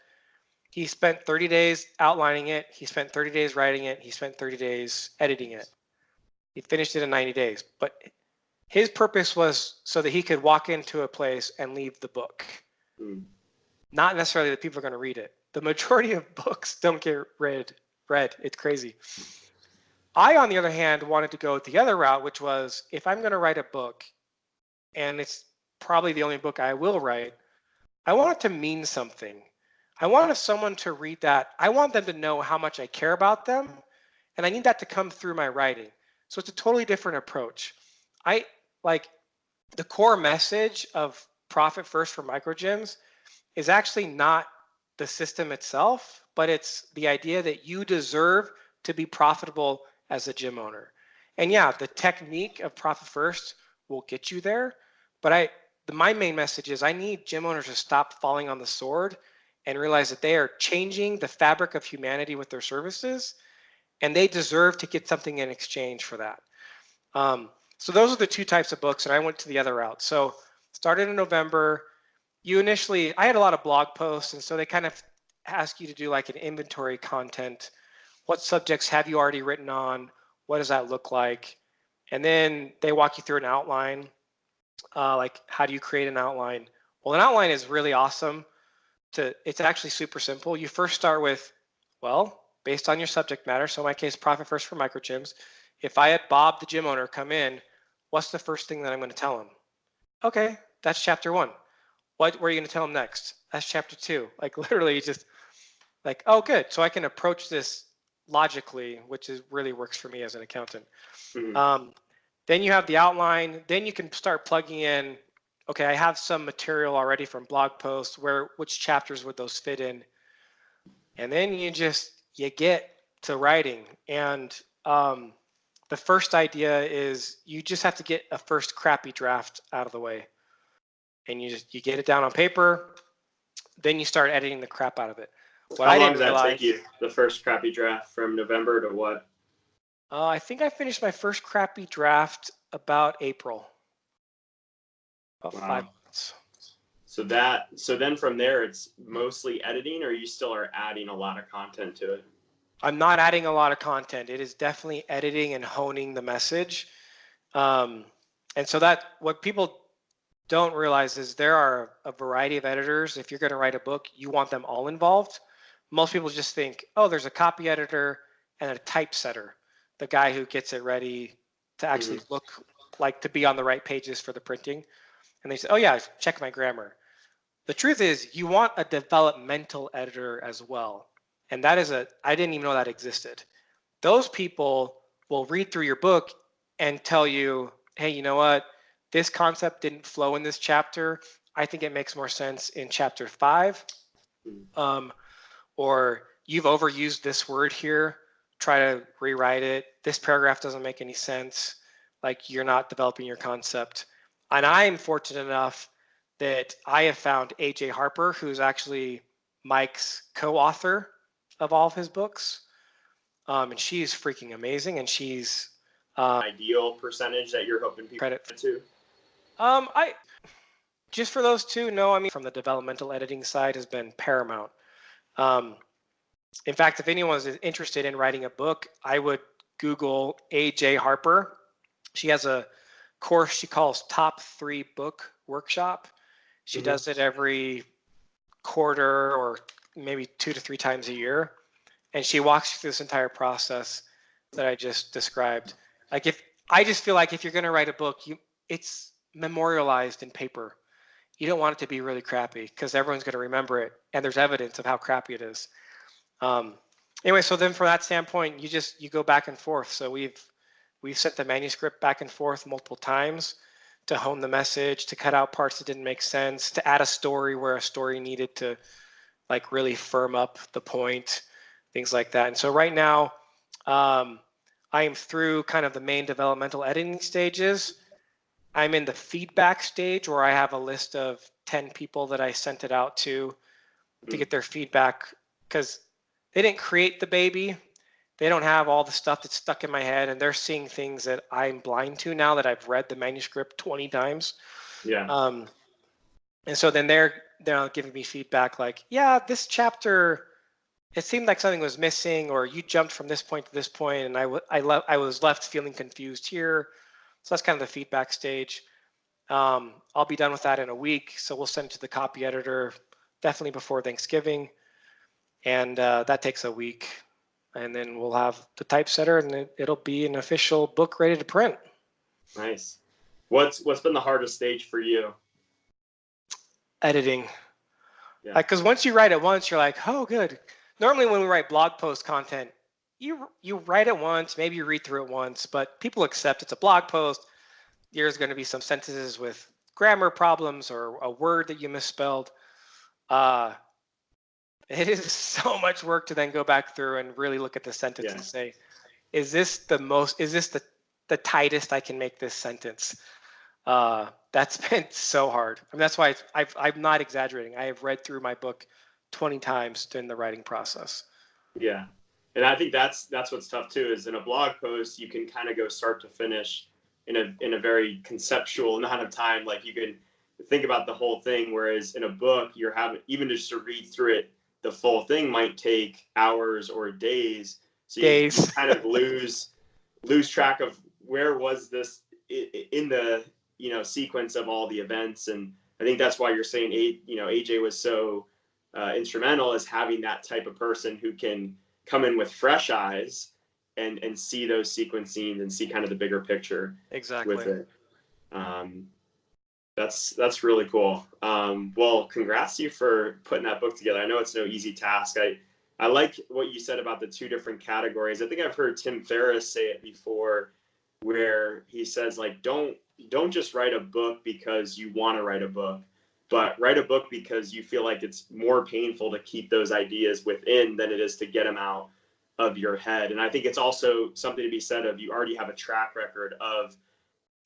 Speaker 2: he spent 30 days outlining it. He spent 30 days writing it. He spent 30 days editing it. He finished it in 90 days. But his purpose was so that he could walk into a place and leave the book. Not necessarily that people are going to read it. The majority of books don't get read. It's crazy. I, on the other hand, wanted to go the other route, which was if I'm going to write a book, and it's probably the only book I will write, I want it to mean something. I want if someone to read that, I want them to know how much I care about them, and I need that to come through my writing. So it's a totally different approach. I like the core message of Profit First for microgyms is actually not the system itself, but it's the idea that you deserve to be profitable as a gym owner. And yeah, the technique of Profit First will get you there, but my main message is I need gym owners to stop falling on the sword and realize that they are changing the fabric of humanity with their services, and they deserve to get something in exchange for that. So those are the two types of books, and I went to the other route. So started in November. I had a lot of blog posts, and so they kind of ask you to do like an inventory content. What subjects have you already written on? What does that look like? And then they walk you through an outline, like how do you create an outline? Well, an outline is really awesome. It's actually super simple. You first start with, well, based on your subject matter. So in my case, Profit First for microgyms. If I had Bob, the gym owner, come in, what's the first thing that I'm going to tell him? Okay, that's chapter 1. What are you going to tell him next? That's chapter 2. Like literally just like, oh, good. So I can approach this logically, which really works for me as an accountant.
Speaker 1: Mm-hmm.
Speaker 2: Then you have the outline. Then you can start plugging in, okay, I have some material already from blog posts. Which chapters would those fit in? And then you get to writing. And the first idea is you just have to get a first crappy draft out of the way. And you get it down on paper. Then you start editing the crap out of it.
Speaker 1: How long does that take you? The first crappy draft from November to what?
Speaker 2: I think I finished my first crappy draft about April. About
Speaker 1: Wow.
Speaker 2: 5 months.
Speaker 1: So then from there, it's mostly editing, or you still are adding a lot of content to it?
Speaker 2: I'm not adding a lot of content. It is definitely editing and honing the message. And so what people don't realize is there are a variety of editors. If you're going to write a book, you want them all involved. Most people just think, oh, there's a copy editor and a typesetter, the guy who gets it ready to actually look like to be on the right pages for the printing. And they say, oh yeah, check my grammar. The truth is you want a developmental editor as well. And I didn't even know that existed. Those people will read through your book and tell you, hey, you know what? This concept didn't flow in this chapter. I think it makes more sense in chapter 5. Or you've overused this word here. Try to rewrite it. This paragraph doesn't make any sense. Like you're not developing your concept. And I'm fortunate enough that I have found AJ Harper, who's actually Mike's co-author of all of his books. And she's freaking amazing. And she's
Speaker 1: ideal percentage that you're hoping people
Speaker 2: credit
Speaker 1: to.
Speaker 2: I just for those two, no. I mean, from the developmental editing side has been paramount. In fact, if anyone is interested in writing a book, I would Google AJ Harper. She has a course she calls Top 3 Book Workshop. She does it every quarter or maybe 2 to 3 times a year. And she walks you through this entire process that I just described. I just feel like if you're going to write a book, it's memorialized in paper. You don't want it to be really crappy because everyone's going to remember it, and there's evidence of how crappy it is. Anyway, so then from that standpoint, you go back and forth. So we've sent the manuscript back and forth multiple times to hone the message, to cut out parts that didn't make sense, to add a story where a story needed to like really firm up the point, things like that. And so right now, I am through kind of the main developmental editing stages. I'm in the feedback stage where I have a list of 10 people that I sent it out to get their feedback because they didn't create the baby. They don't have all the stuff that's stuck in my head, and they're seeing things that I'm blind to now that I've read the manuscript 20 times.
Speaker 1: Yeah.
Speaker 2: And so then they're giving me feedback like, yeah, this chapter, it seemed like something was missing, or you jumped from this point to this point, and I was left feeling confused here. So that's kind of the feedback stage. I'll be done with that in a week, so we'll send it to the copy editor definitely before Thanksgiving, and that takes a week. and then we'll have the typesetter, and it'll be an official book ready to print.
Speaker 1: Nice. What's been the hardest stage for you?
Speaker 2: Editing.
Speaker 1: Yeah.
Speaker 2: Like, because once you write it once, you're like, oh, good. Normally, when we write blog post content, you write it once, maybe you read through it once, but people accept it's a blog post. There's going to be some sentences with grammar problems or a word that you misspelled. It is so much work to then go back through and really look at the sentence and say, is this the tightest I can make this sentence? That's been so hard. I mean, that's why I'm not exaggerating. I have read through my book 20 times during the writing process.
Speaker 1: Yeah. And I think that's what's tough too, is in a blog post, you can kind of go start to finish in a very conceptual amount of time. Like you can think about the whole thing. Whereas in a book, you're having, even just to read through it, the full thing might take hours or days. So you kind of lose track of where was this in the, sequence of all the events. And I think that's why you're saying, AJ was so instrumental, is having that type of person who can come in with fresh eyes and see those sequencing and see kind of the bigger picture with it. That's really cool. Well, congrats to you for putting that book together. I know it's no easy task. I like what you said about the two different categories. I think I've heard Tim Ferriss say it before, where he says, like, don't just write a book because you want to write a book, but write a book because you feel like it's more painful to keep those ideas within than it is to get them out of your head. And I think it's also something to be said of, you already have a track record of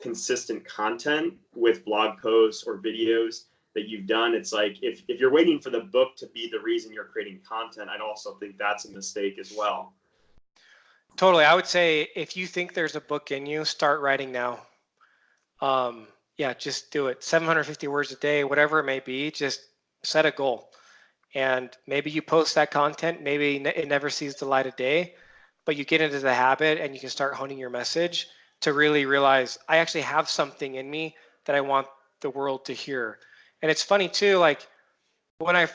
Speaker 1: consistent content with blog posts or videos that you've done. It's like, if you're waiting for the book to be the reason you're creating content, I'd also think that's a mistake as well.
Speaker 2: Totally. I would say if you think there's a book in you, start writing now. Yeah, just do it. 750 words a day, whatever it may be, just set a goal. And maybe you post that content, maybe it never sees the light of day, but you get into the habit and you can start honing your message to really realize, I actually have something in me that I want the world to hear. And it's funny too, like when I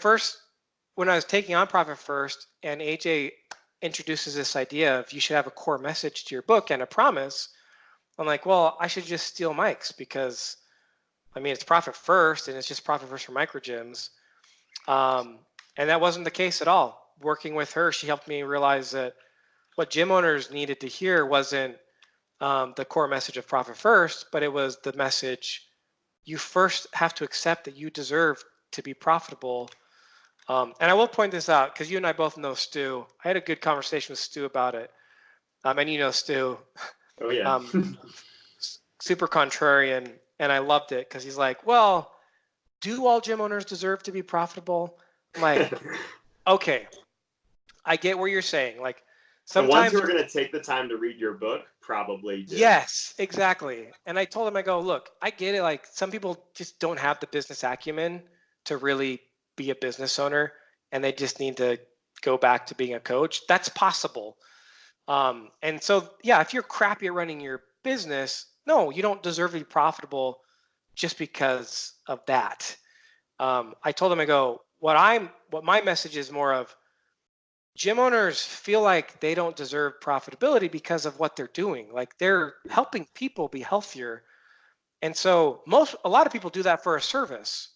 Speaker 2: was taking on Profit First, and AJ introduces this idea of you should have a core message to your book and a promise, I'm like, well, I should just steal Mike's, because I mean, it's Profit First and it's just Profit First for microgyms. And that wasn't the case at all. Working with her, she helped me realize that what gym owners needed to hear wasn't the core message of Profit First, but it was the message, you first have to accept that you deserve to be profitable. And I will point this out, because you and I both know Stu. I had a good conversation with Stu about it. And you know Stu.
Speaker 1: Oh, yeah.
Speaker 2: Super contrarian. And I loved it, because he's like, well, do all gym owners deserve to be profitable? I'm like, okay, I get what you're saying. Like, sometimes
Speaker 1: the ones who are going to take the time to read your book probably do.
Speaker 2: Yes, exactly. And I told him, I go, look, I get it. Like, some people just don't have the business acumen to really be a business owner, and they just need to go back to being a coach. That's possible. And so, yeah, if you're crappy at running your business, no, you don't deserve to be profitable just because of that. I told him, I go, what my message is more of, gym owners feel like they don't deserve profitability because of what they're doing. Like, they're helping people be healthier. And so a lot of people do that for a service.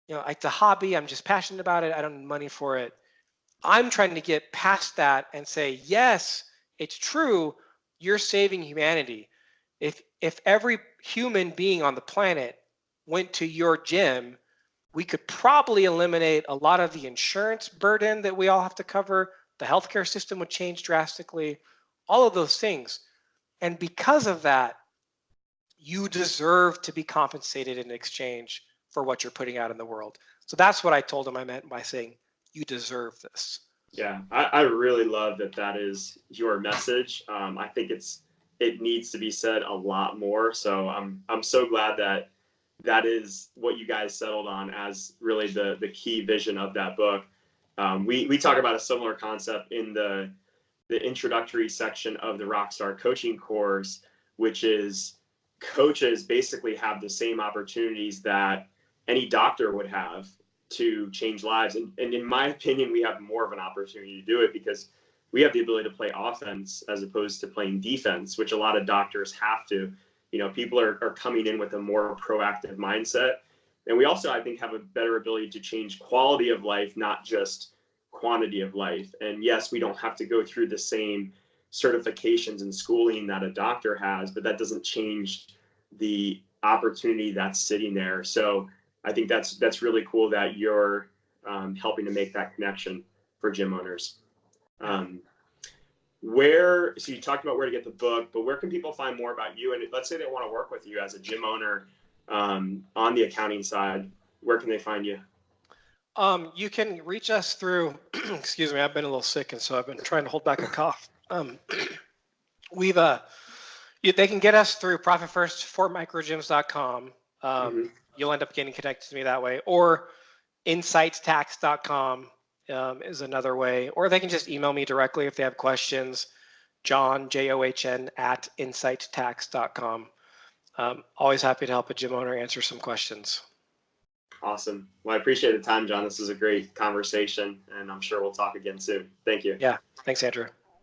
Speaker 2: It's a hobby. I'm just passionate about it. I don't need money for it. I'm trying to get past that and say, yes, it's true. You're saving humanity. If every human being on the planet went to your gym, we could probably eliminate a lot of the insurance burden that we all have to cover. The healthcare system would change drastically, all of those things. And because of that, you deserve to be compensated in exchange for what you're putting out in the world. So that's what I told him I meant by saying, you deserve this.
Speaker 1: Yeah, I really love that is your message. I think it needs to be said a lot more. So I'm so glad that is what you guys settled on as really the key vision of that book. We talk about a similar concept in the introductory section of the Rockstar coaching course, which is coaches basically have the same opportunities that any doctor would have to change lives. And in my opinion, we have more of an opportunity to do it because we have the ability to play offense as opposed to playing defense, which a lot of doctors have to. You know, people are coming in with a more proactive mindset. And we also, I think, have a better ability to change quality of life, not just quantity of life. And yes, we don't have to go through the same certifications and schooling that a doctor has, but that doesn't change the opportunity that's sitting there. So I think that's really cool that you're helping to make that connection for gym owners. So you talked about where to get the book, but where can people find more about you? And let's say they want to work with you as a gym owner on the accounting side, where can they find you?
Speaker 2: You can reach us through, excuse me, I've been a little sick, and so I've been trying to hold back a cough. They can get us through profitfirst4microgyms.com. You'll end up getting connected to me that way, or insightstax.com is another way, or they can just email me directly if they have questions. John, John, at insightstax.com. Always happy to help a gym owner answer some questions.
Speaker 1: Awesome. Well, I appreciate the time, John. This is a great conversation, and I'm sure we'll talk again soon. Thank you.
Speaker 2: Yeah. Thanks, Andrew.